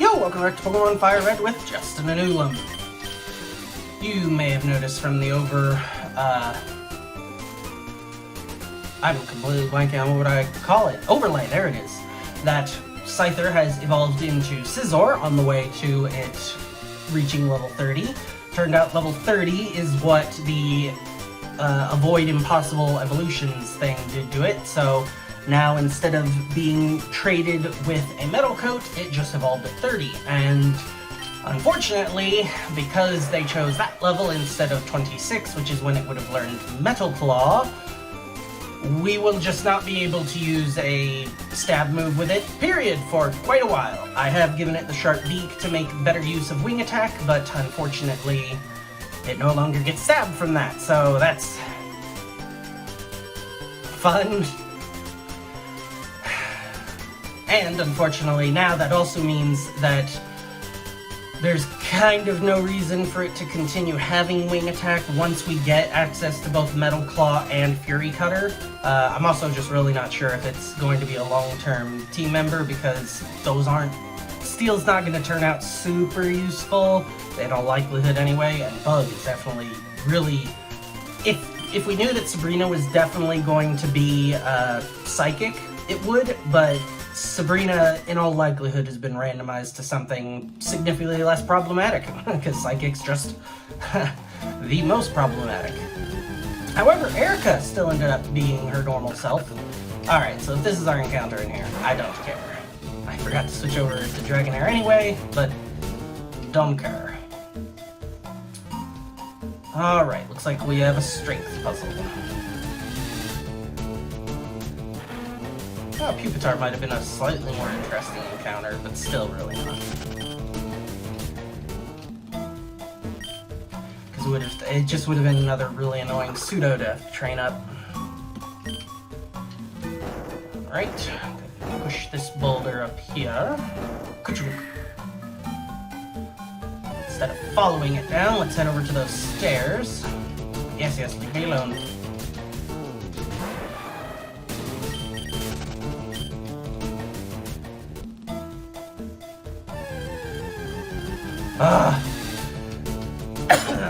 Yo, welcome back to Pokemon Fire Red with Justin and Ulam. You may have noticed from the I'm completely blanking on what I call it. Overlay, there it is. That Scyther has evolved into Scizor on the way to it reaching level 30. Turned out level 30 is what the Avoid Impossible Evolutions thing did to it, so now instead of being traded with a Metal Coat, it just evolved at 30, and unfortunately, because they chose that level instead of 26, which is when it would have learned Metal Claw, we will just not be able to use a stab move with it, period, for quite a while. I have given it the Sharp Beak to make better use of Wing Attack, but unfortunately, it no longer gets stabbed from that, so that's fun. And unfortunately now that also means that there's kind of no reason for it to continue having Wing Attack once we get access to both Metal Claw and Fury Cutter. I'm also just really not sure if it's going to be a long-term team member because those aren't... Steel's not going to turn out super useful in all likelihood anyway, and Bug is definitely really... If we knew that Sabrina was definitely going to be Psychic, it would, but Sabrina, in all likelihood, has been randomized to something significantly less problematic, because Psychic's just the most problematic. However, Erica still ended up being her normal self. Alright, so if this is our encounter in here, I don't care. I forgot to switch over to Dragonair anyway, but don't care. Alright, looks like we have a strength puzzle. Oh, Pupitar might have been a slightly more interesting encounter, but still really not. Because it just would have been another really annoying pseudo to train up. Alright, push this boulder up here. Instead of following it down, let's head over to those stairs. Yes, leave me alone.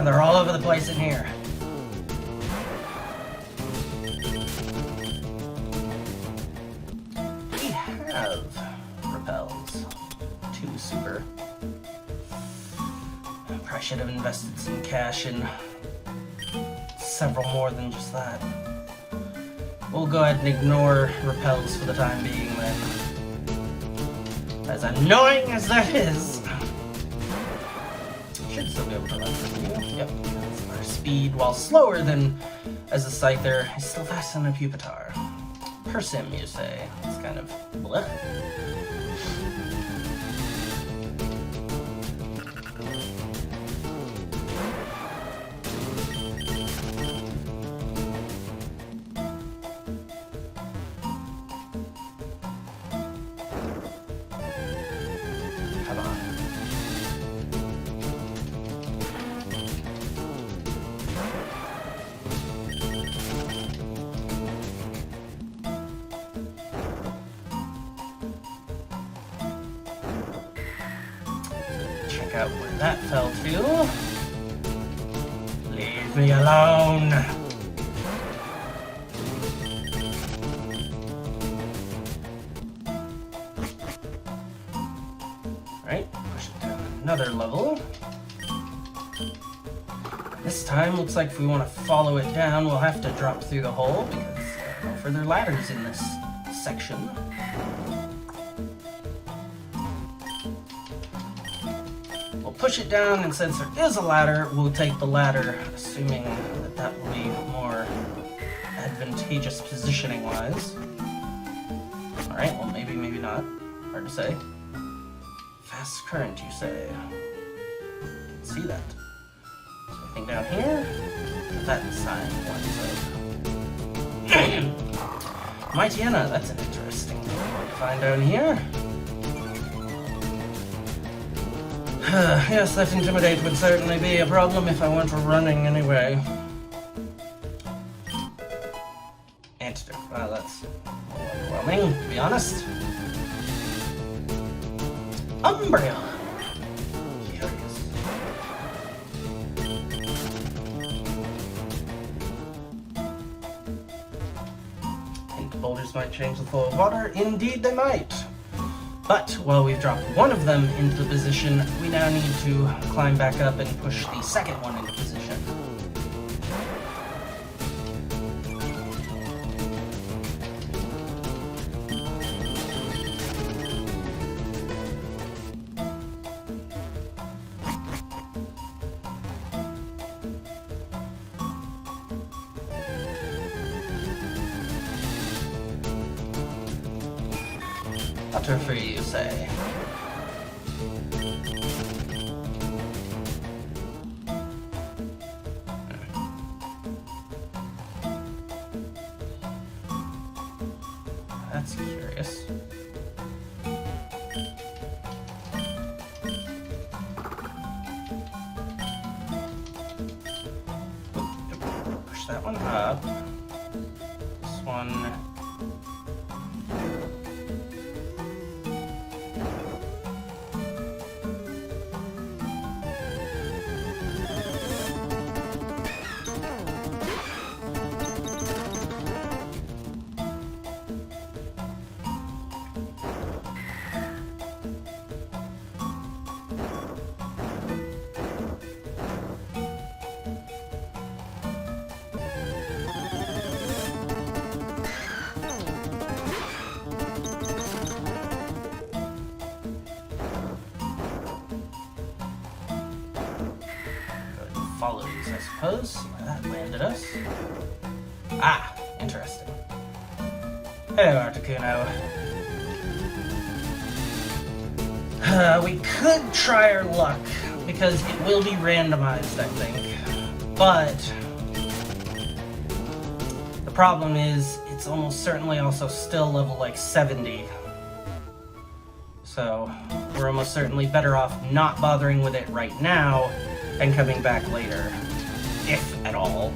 They're all over the place in here. We have repels. 2 super. I probably should have invested some cash in several more than just that. We'll go ahead and ignore repels for the time being then. As annoying as that is. Should still be able to run from you. Yep. Our speed, while slower than as a Scyther, is still faster than a Pupitar. Persim, you say. It's kind of bleh. Come on. Check out where that fell to. Leave me alone. Alright, push it down another level. This time, looks like if we want to follow it down, we'll have to drop through the hole because there are no further ladders in this section. Push it down, and since there is a ladder, we'll take the ladder, assuming that that will be more advantageous positioning-wise. Alright, well maybe not. Hard to say. Fast current, you say. See that. So anything down here? That sign winds up. Mightyena, that's an interesting thing to find down here. Yes, that Intimidate would certainly be a problem if I weren't running anyway. Antidote. Well, that's overwhelming, to be honest. Umbria. Curious. And boulders might change the flow of water. Indeed they might. But while we've dropped one of them into position, we now need to climb back up and push the second one into position. Butterfree, you say? That's curious. Push that one up. This one. Follow these, I suppose. That landed us. Ah, interesting. Hello, Articuno. We could try our luck, because it will be randomized, I think. But the problem is, it's almost certainly also still level like 70. So we're almost certainly better off not bothering with it right now and coming back later, if at all.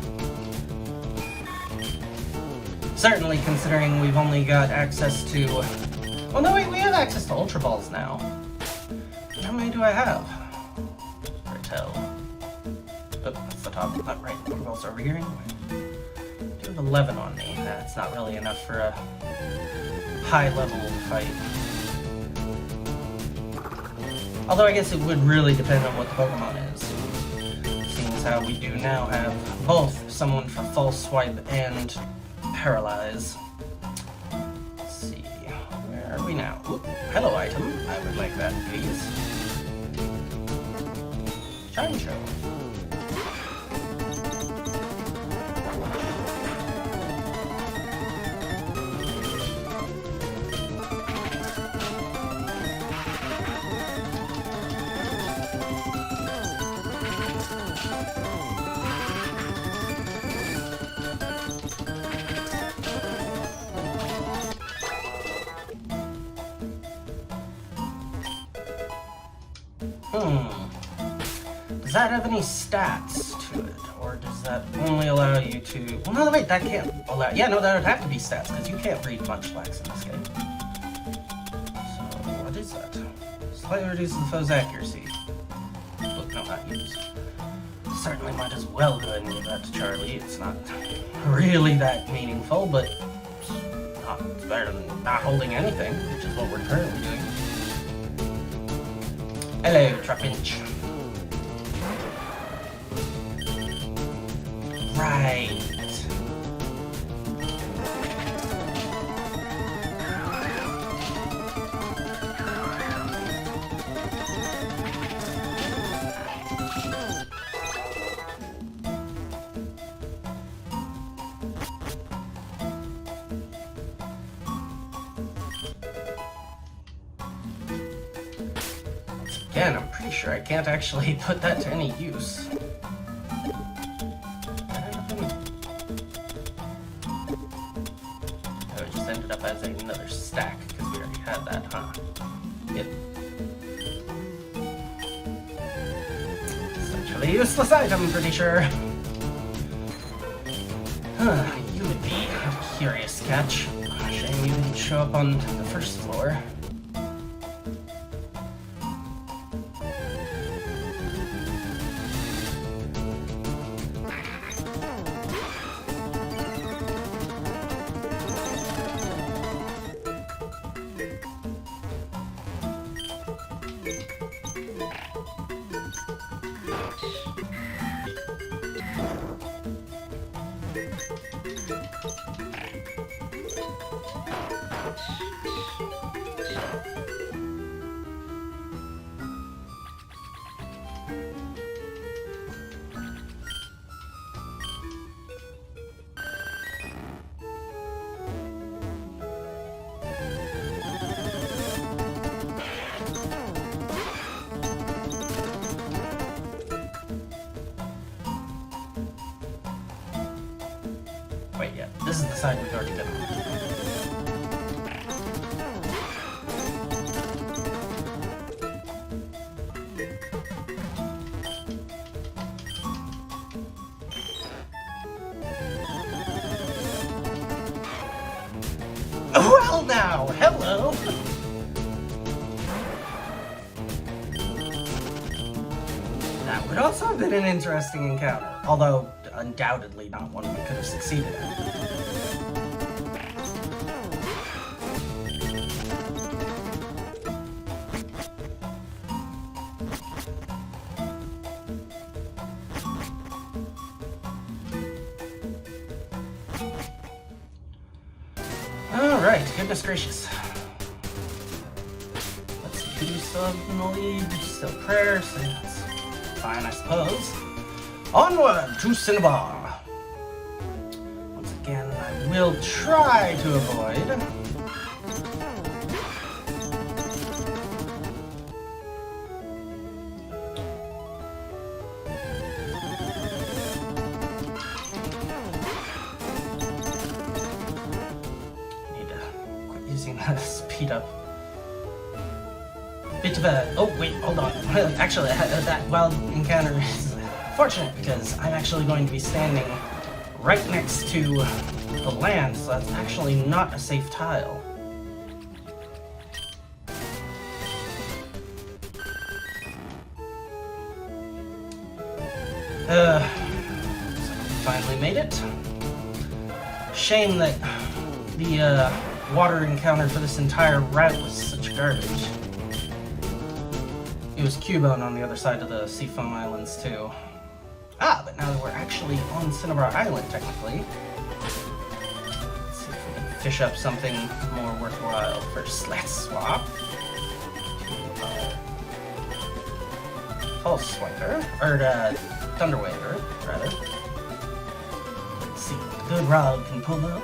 Certainly considering we've only got access to... Well, no, wait, we have access to Ultra Balls now. How many do I have? Retell. Oh, that's the top. Not right. Ultra Balls over here anyway. I have 11 on me. That's not really enough for a high-level fight. Although I guess it would really depend on what the Pokemon is. How we do now have both someone for False Swipe and Paralyze. Let's see, where are we now? Oop, hello item, I would like that please. Chincho. Does that have any stats to it? Or does that only allow you to... Well, no, wait, that can't allow... Yeah, no, that would have to be stats, because you can't breed Munchlax in this game. So, what is that? Slightly reduces the foe's accuracy. Look, no, not use. Certainly might as well go ahead and give that to Charlie. It's not really that meaningful, but it's better than not holding anything, which is what we're currently doing. Hello, Trapinch. Right. Again, I'm pretty sure I can't actually put that to any use. Oh, it just ended up as another stack, because we already had that, huh? Yep. Essentially useless item, I'm pretty sure. Huh, you would be a curious catch. Shame you didn't show up on the first floor. this is the side we've already been on. Well now, hello! That would also have been an interesting encounter, although undoubtedly not one we could have succeeded at. Alright, goodness gracious. Let's see, who's still in the lead? Still prayer, so that's fine, I suppose. Onward to Cinnabar! Once again, I will try to avoid. Speed up. Bit of a... Oh, wait, hold on. Actually, that wild encounter is fortunate because I'm actually going to be standing right next to the land, so that's actually not a safe tile. Finally made it. Shame that the, water encounter for this entire route was such garbage. It was Cubone on the other side of the Seafoam Islands too. Ah, but now that we're actually on Cinnabar Island, technically. Let's see if we can fish up something more worthwhile. First, let's swap to Pulse Swiper, or Thunder Waver, rather. Let's see what the good rod can pull up.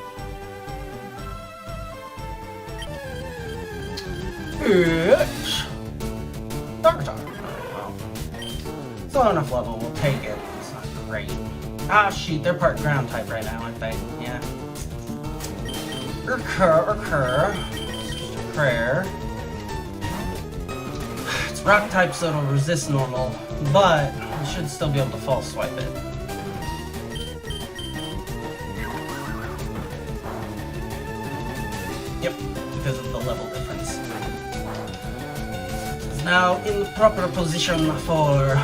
Darkatar. Alright, well. It's low enough level, we'll take it. It's not great. Ah, shoot, they're part ground type right now, I think. Yeah. Occur. Prayer. It's rock type, so it'll resist normal, but we should still be able to false swipe it. Yep, because of the level difference. Now in the proper position for...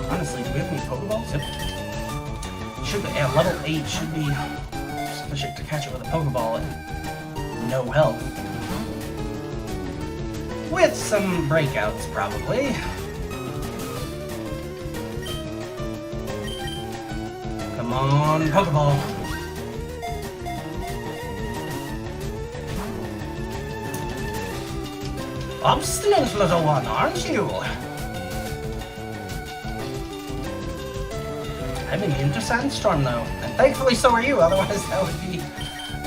Honestly, do we have any Pokeballs? Yep. Should be, yeah, level 8 should be sufficient to catch it with a Pokeball and no health. With some breakouts, probably. Come on, Pokeball. Obstinate little one, aren't you? I'm immune to Sandstorm, though, and thankfully so are you, otherwise that would be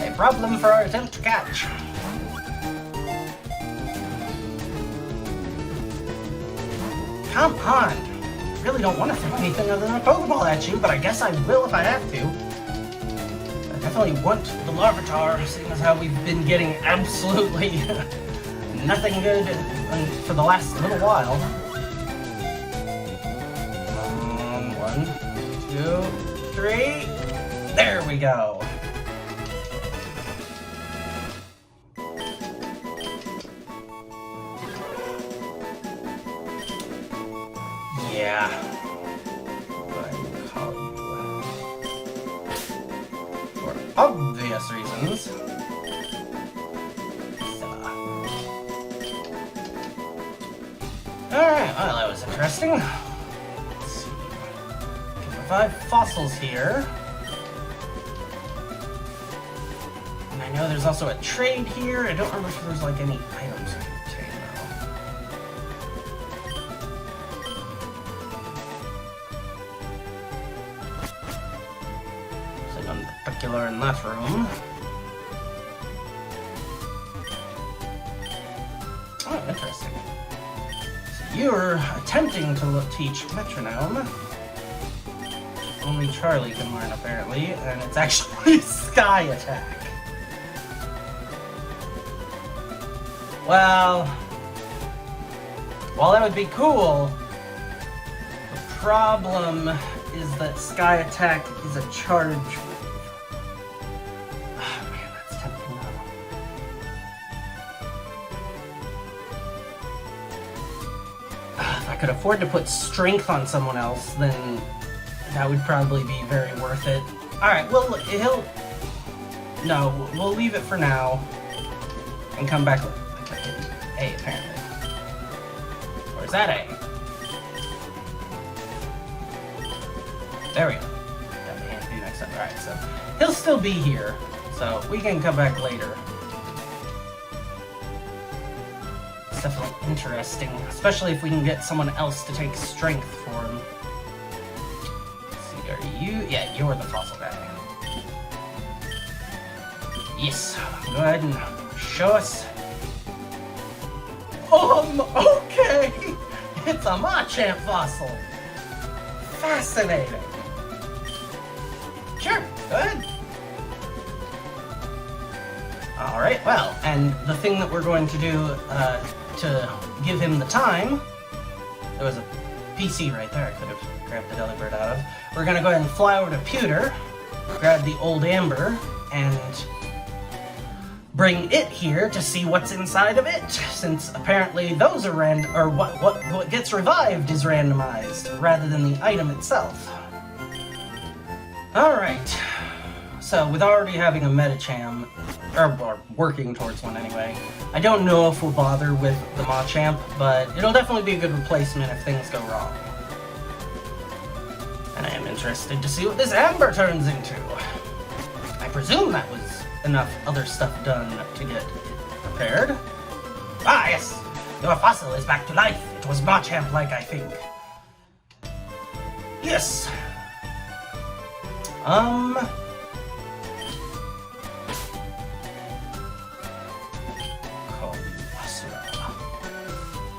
a problem for our attempt to catch. Come on! I really don't want to throw anything other than a Pokeball at you, but I guess I will if I have to. I definitely want the Larvitar, seeing as how we've been getting absolutely nothing good for the last little while. 1, 2, 3. There we go. Yeah. What I will call you. For obvious reasons. Alright, well that was interesting. Let's see. Can revive fossils here. And I know there's also a trade here. I don't remember if there's like any items I can obtain though. Something in particular in that room. Oh, interesting. You're attempting to teach Metronome. only Charlie can learn apparently, and it's actually Sky Attack. Well, while that would be cool, the problem is that Sky Attack is a charge move. Oh man, that's tempting though. If I could afford to put Strength on someone else, then that would probably be very worth it. Alright, well, no, we'll leave it for now and come back later. A, apparently. Or is that A? There we go. Got the hand next up. Alright, so he'll still be here, so we can come back later. It's definitely interesting, especially if we can get someone else to take Strength for him. Let's see, are you? Yeah, you're the fossil guy. Yes, go ahead and show us. Okay! It's a Machamp fossil! Fascinating! Sure, go ahead. Alright, well, and the thing that we're going to do to give him the time, there was a PC right there I could have grabbed the Delibird out of. We're gonna go ahead and fly over to Pewter, grab the old Amber, and bring it here to see what's inside of it, since apparently those are what gets revived is randomized, rather than the item itself. Alright, so with already having a Medicham, or working towards one anyway, I don't know if we'll bother with the Machamp, but it'll definitely be a good replacement if things go wrong. And I am interested to see what this Amber turns into. I presume that was enough other stuff done to get it prepared. Ah, yes! Your fossil is back to life. It was Machamp-like, I think. Yes!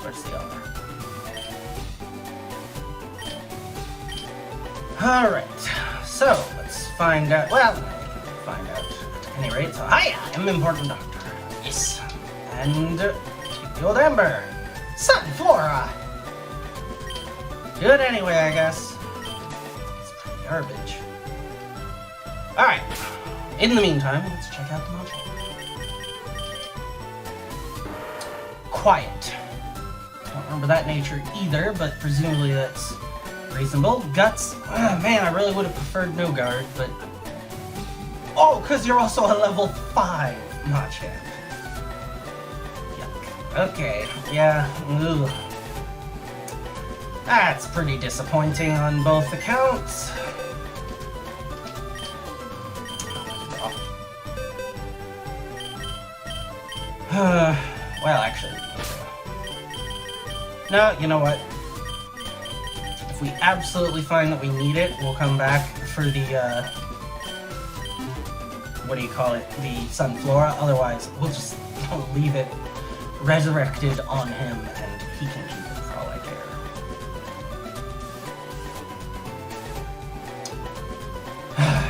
Where's the other? Alright, so let's find out. Well, we can find out at any rate. So, hiya! I'm Important Doctor. Yes. And the old Amber. Sunflora! Good anyway, I guess. It's pretty garbage. Alright. In the meantime, let's check out the Machamp. Quiet. Don't remember that nature either, but presumably that's reasonable. Guts. Man, I really would have preferred no guard, but... Oh, because you're also a level 5 Machamp. Yuck. Okay, yeah. Ugh. That's pretty disappointing on both accounts. Well, actually... No, you know what? If we absolutely find that we need it, we'll come back for the, what do you call it? The Sunflora. Otherwise, we'll just leave it resurrected on him, and he can keep it for all I care.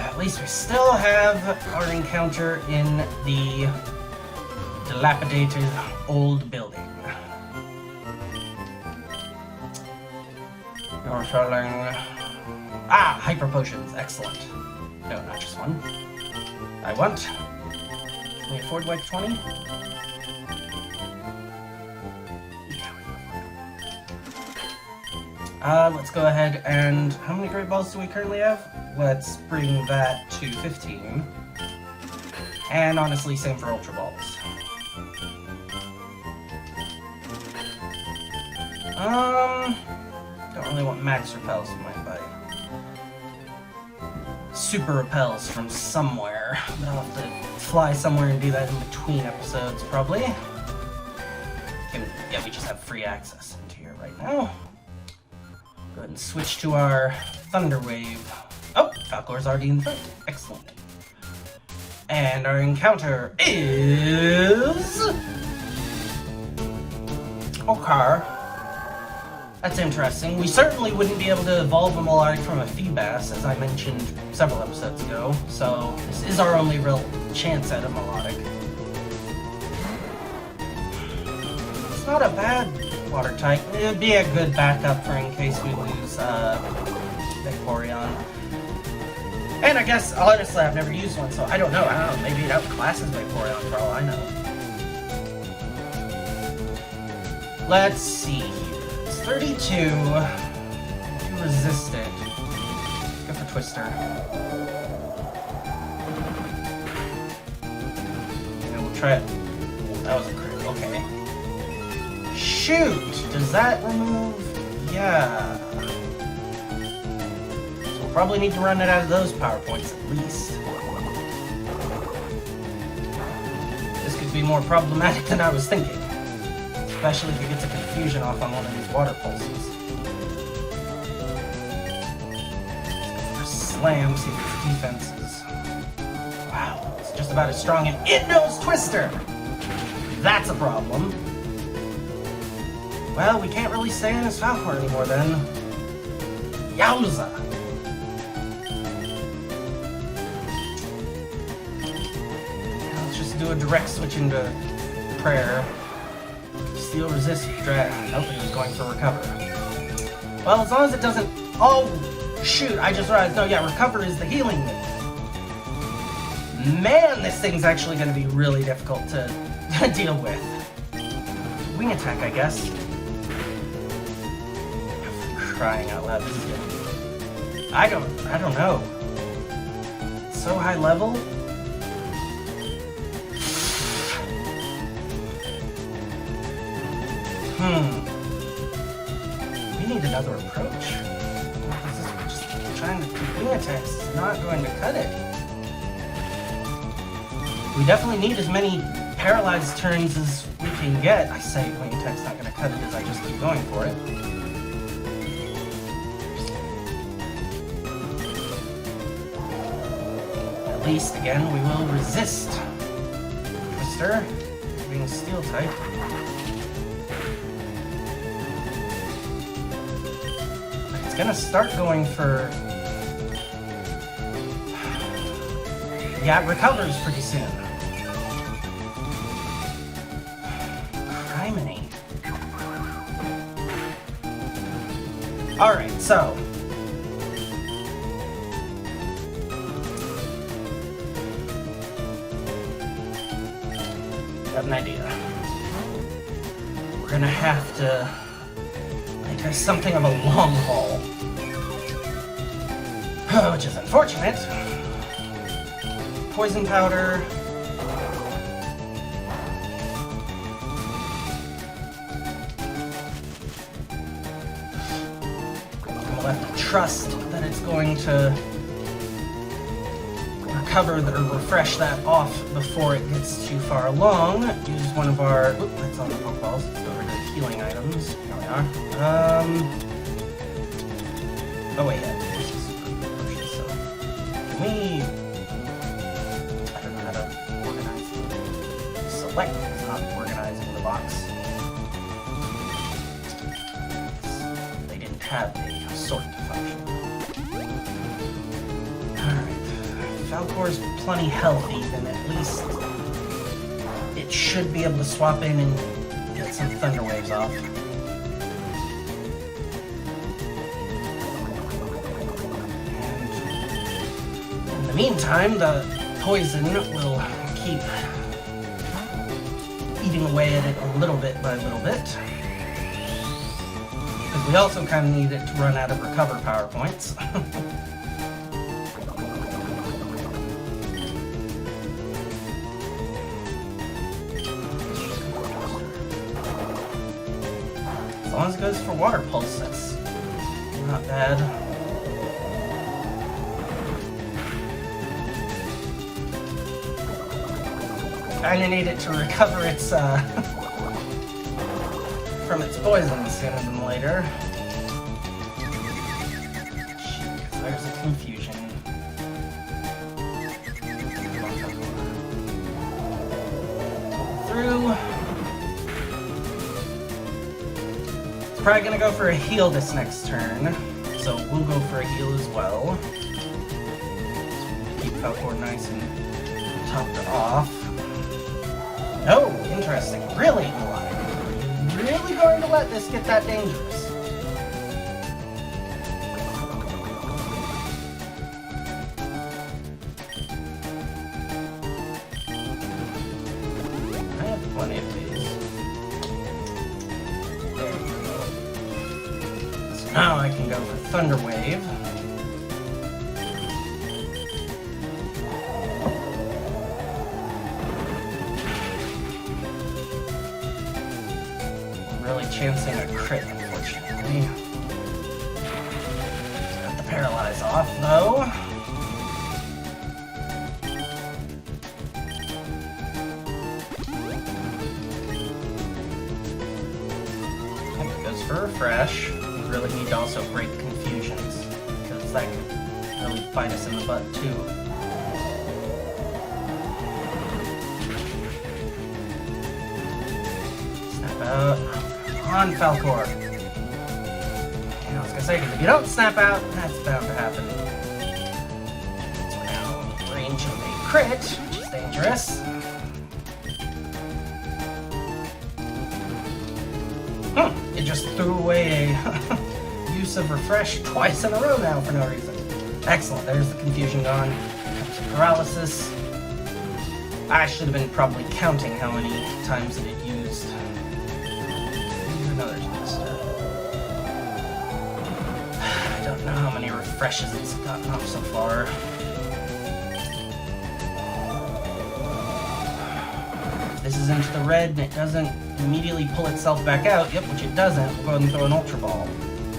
At least we still have our encounter in the dilapidated old building. You're selling... Ah! Hyper potions. Excellent. No, not just one. I want... Can we afford like 20? Yeah, we can. Let's go ahead and... How many Great Balls do we currently have? Let's bring that to 15. And honestly, same for Ultra Balls. Don't really want max repels in my body. Super repels from somewhere, but I'll have to fly somewhere and do that in between episodes, probably. Yeah, we just have free access into here right now. Go ahead and switch to our Thunder Wave. Oh, Falcor's already in front. Excellent. And our encounter is... Okay. That's interesting. We certainly wouldn't be able to evolve a Melodic from a Feebas, as I mentioned several episodes ago, so this is our only real chance at a Melodic. It's not a bad water type. It'd be a good backup for in case we lose Vaporeon. And I guess, honestly, I've never used one, so I don't know. Maybe it outclasses Vaporeon for all I know. Let's see here. It's 32. You resist it. Let's go for Twister. And we'll try it. That was a crit. Okay. Shoot! Does that remove? Yeah. So we'll probably need to run it out of those power points at least. This could be more problematic than I was thinking. Especially if he gets a confusion off on one of these water pulses. Slam, see if its defense is... Wow, it's just about as strong, and it knows Twister! That's a problem. Well, we can't really stay in his Falcor anymore then. Yowza! Let's just do a direct switch into Prayer. Steel resist drag. Nope, he was going for recover. Well, as long as it doesn't... Oh, shoot, I just realized. No, yeah, recover is the healing move. Man, this thing's actually going to be really difficult to deal with. Wing attack, I guess. For crying out loud, this is gonna be... I don't know. It's so high level. We need another approach. Just trying to keep wing attacks is not going to cut it. We definitely need as many paralyzed turns as we can get. I say wing attack's not going to cut it as I just keep going for it. At least, again, we will resist Twister, being steel type. It's gonna start going for... Yeah, it recovers pretty soon. Criminy. Alright, so... Got an idea. We're gonna have to... There's something of a long haul. Which is unfortunate. Poison powder. We'll have to trust that it's going to recover or refresh that off before it gets too far along. Use one of our... Oop, that's on the Pokeballs. Let's go over to healing items. Here we are. Oh wait, yeah. This is potion, so... Can we... I don't know how to organize it. Select is not organizing the box. They didn't have a sort function. Alright. Falcor's plenty healthy, then at least it should be able to swap in and get some Thunder Waves off. In the meantime, the poison will keep eating away at it a little bit by little bit. Because we also kind of need it to run out of recover power points. As long as it goes for Water Pulse, that's not bad. Kinda need it to recover its, from its poison sooner than later. Shoot, there's a confusion. Through. So probably gonna go for a heal this next turn, so we'll go for a heal as well. Keep Falcor nice and topped off. Oh, interesting. Really, really going to let this get that dangerous? I have plenty of these. There we go. So now I can go for Thunder Wave. Really chancing a crit, unfortunately. Got the Paralyze off, though. I think it goes for Refresh. We really need to also break Confusions, because that could really bite us in the butt, too. Snap out. On Falcor. I was gonna say, because if you don't snap out, that's bound to happen. So we're now range of a crit, which is dangerous. It just threw away a use of Refresh twice in a row now for no reason. Excellent, there's the confusion gone. Comes Paralysis. I should have been probably counting how many times it had used. Another twister. I don't know how many refreshes it's gotten off so far. If this is into the red and it doesn't immediately pull itself back out, yep, which it doesn't, we'll go ahead and throw an Ultra Ball.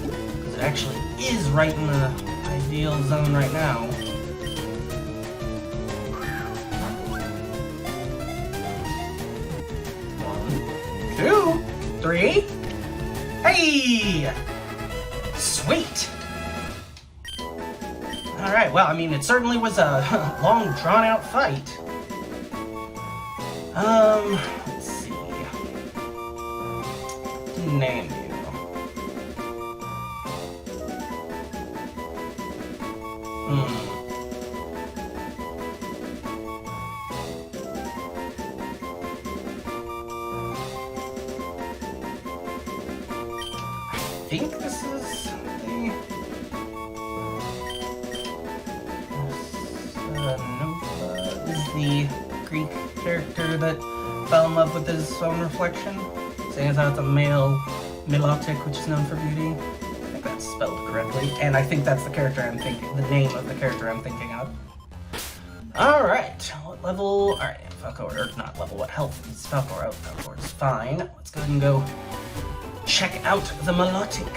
Because it actually is right in the ideal zone right now. One, two, three. Hey! Sweet! Alright, well, I mean, it certainly was a long, drawn-out fight. Let's see. Name you. I think this is Nova is the Greek character that fell in love with his own reflection. Seeing as how it's a male Milotic, which is known for beauty. I think that's spelled correctly. And I think that's the character I'm thinking, the name of the character I'm thinking of. Alright, what level? Alright, Falcor, or not level, what health is Falcor out? Falcor is fine. Let's go ahead and go check out the Milotic.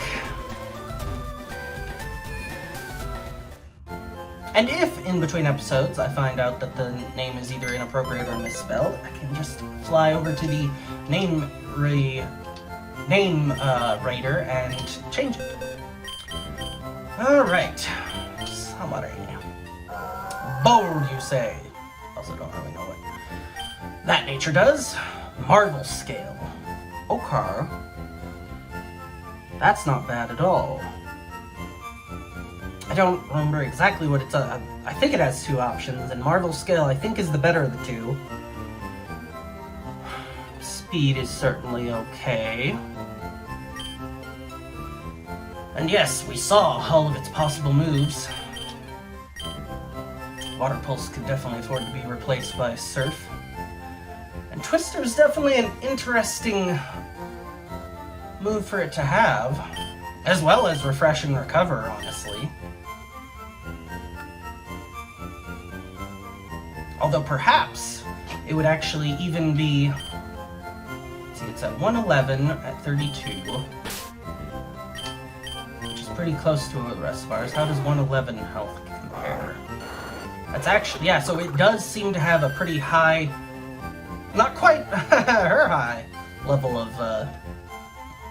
And if, in between episodes, I find out that the name is either inappropriate or misspelled, I can just fly over to the name writer and change it. Alright. Somebody. Bold, you say? Also don't really know what that nature does. Marvel Scale. Okay. That's not bad at all. I don't remember exactly what it's I think it has two options, and Marvel Scale I think is the better of the two. Speed is certainly okay. And yes, we saw all of its possible moves. Water Pulse could definitely afford to be replaced by Surf. And Twister is definitely an interesting move for it to have, as well as Refresh and Recover, honestly. Although perhaps it would actually even be, let's see, it's at 111 at 32, which is pretty close to the rest of ours. How does 111 health compare? That's actually, yeah, so it does seem to have a pretty high, not quite her high level of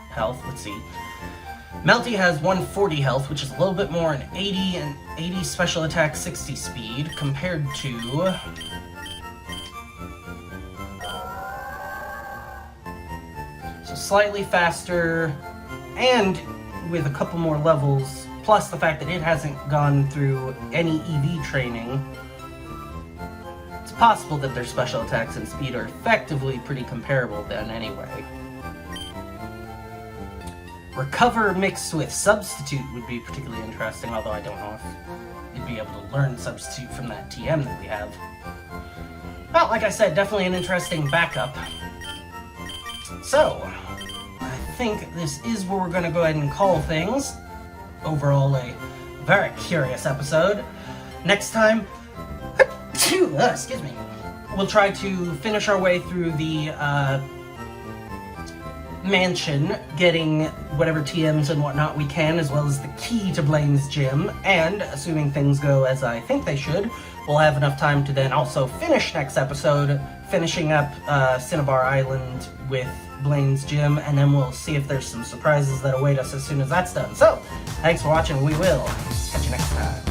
health. Let's see. Melty has 140 health, which is a little bit more, an 80 special attack, 60 speed, compared to so slightly faster and with a couple more levels, plus the fact that it hasn't gone through any EV training, it's possible that their special attacks and speed are effectively pretty comparable then anyway. Recover mixed with Substitute would be particularly interesting, although I don't know if you'd be able to learn Substitute from that TM that we have. Well, like I said, definitely an interesting backup. So, I think this is where we're going to go ahead and call things. Overall, a very curious episode. Next time, excuse me, we'll try to finish our way through the mansion, getting whatever TMs and whatnot we can, as well as the key to Blaine's gym, and assuming things go as I think they should, we'll have enough time to then also finish next episode, finishing up Cinnabar Island with Blaine's gym, and then we'll see if there's some surprises that await us as soon as that's done. So, thanks for watching. We will catch you next time.